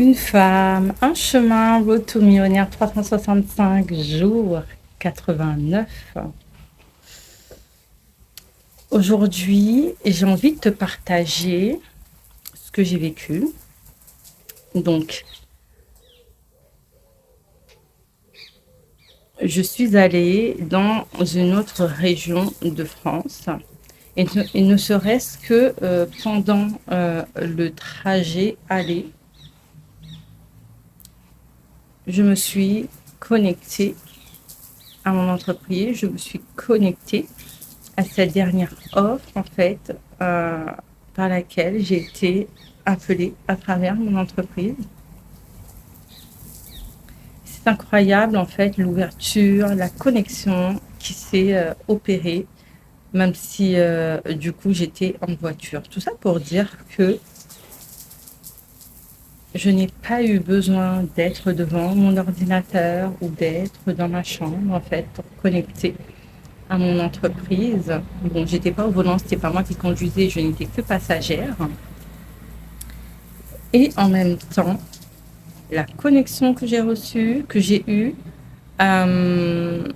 Une femme, un chemin, Road to Millionnaire 365 jours 89. Aujourd'hui, j'ai envie de te partager ce que j'ai vécu. Donc, je suis allée dans une autre région de France. Et ne serait-ce que pendant le trajet aller, je me suis connectée à mon entreprise, je me suis connectée à cette dernière offre, en fait, par laquelle j'ai été appelée à travers mon entreprise. C'est incroyable, en fait, l'ouverture, la connexion qui s'est opérée, même si, du coup, j'étais en voiture. Tout ça pour dire que je n'ai pas eu besoin d'être devant mon ordinateur ou d'être dans ma chambre, en fait, pour connecter à mon entreprise. Bon, j'étais pas au volant, c'était pas moi qui conduisais, je n'étais que passagère. Et en même temps, la connexion que j'ai reçue, que j'ai eue, euh,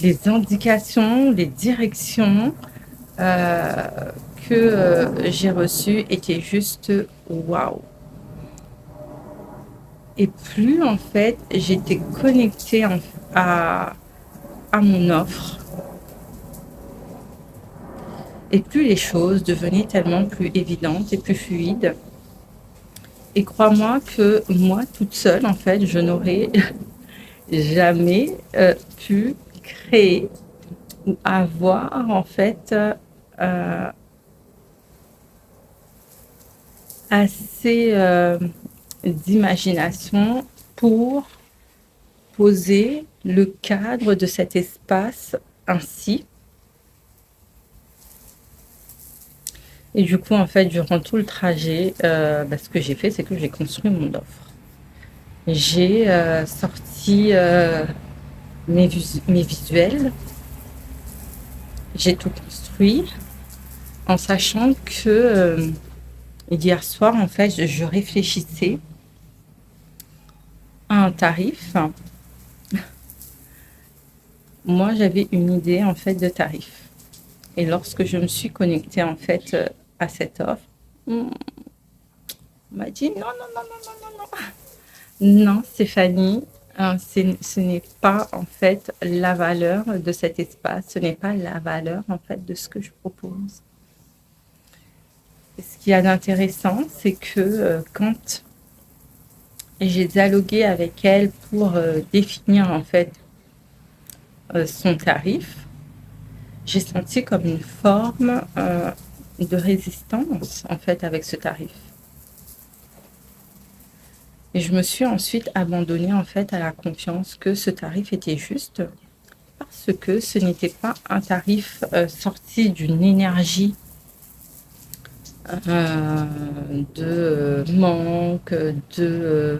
les indications, les directions euh, que j'ai reçues étaient juste waouh. Et plus en fait j'étais connectée à mon offre, et plus les choses devenaient tellement plus évidentes et plus fluides. Et crois-moi que moi, toute seule, en fait, je n'aurais jamais pu créer ou avoir, en fait, assez d'imagination pour poser le cadre de cet espace ainsi. Et du coup, en fait, durant tout le trajet, ce que j'ai fait, c'est que j'ai construit mon offre. J'ai sorti mes visuels, j'ai tout construit en sachant que hier soir, en fait, je réfléchissais à un tarif. Moi, j'avais une idée, en fait, de tarif. Et lorsque je me suis connectée, en fait, à cette offre, on m'a dit non, non, non, non, non, non, non. Non, Stéphanie, ce n'est pas, en fait, la valeur de cet espace. Ce n'est pas la valeur, en fait, de ce que je propose. Et ce qu'il y a d'intéressant, c'est que quand j'ai dialogué avec elle pour définir, en fait, son tarif, j'ai senti comme une forme de résistance, en fait, avec ce tarif. Et je me suis ensuite abandonnée, en fait, à la confiance que ce tarif était juste parce que ce n'était pas un tarif sorti d'une énergie de manque, euh,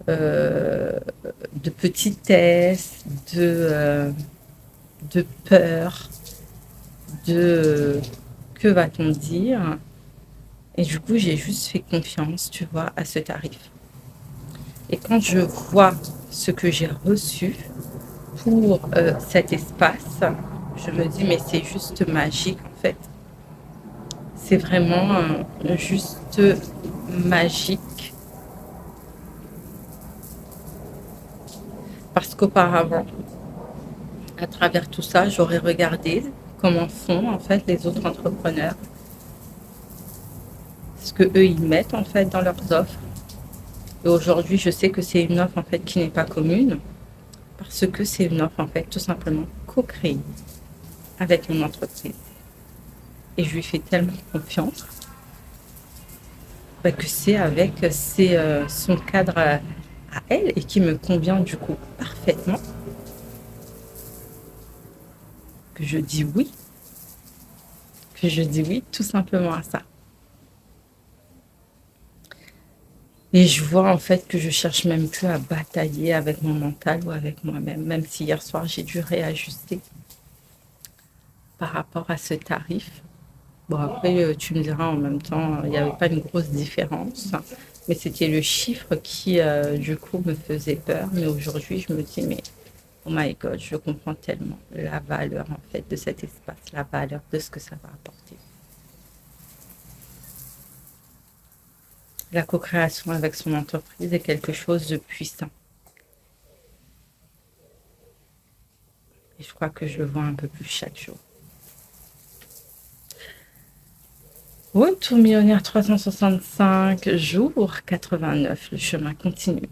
de petitesse, de peur, de que va-t-on dire. Et du coup, j'ai juste fait confiance, tu vois, à ce tarif. Et quand je vois ce que j'ai reçu pour cet espace, je me dis, mais c'est juste magique, en fait. C'est vraiment juste magique. Parce qu'auparavant, à travers tout ça, j'aurais regardé comment font, en fait, les autres entrepreneurs, ce que eux ils mettent, en fait, dans leurs offres. Et aujourd'hui, je sais que c'est une offre, en fait, qui n'est pas commune, parce que c'est une offre, en fait, tout simplement co-créée avec mon entreprise. Et je lui fais tellement confiance que c'est son cadre à elle et qui me convient du coup parfaitement, que je dis oui, que je dis oui tout simplement à ça. Et je vois en fait que je cherche même plus à batailler avec mon mental ou avec moi-même, même si hier soir j'ai dû réajuster par rapport à ce tarif. Bon, après, tu me diras en même temps, il n'y avait pas une grosse différence. Mais c'était le chiffre qui, du coup, me faisait peur. Mais aujourd'hui, je me dis, mais oh my God, je comprends tellement la valeur, en fait, de cet espace, la valeur de ce que ça va apporter. La co-création avec son entreprise est quelque chose de puissant. Et je crois que je le vois un peu plus chaque jour. Road to Millionnaire 365 jours 89, le chemin continue.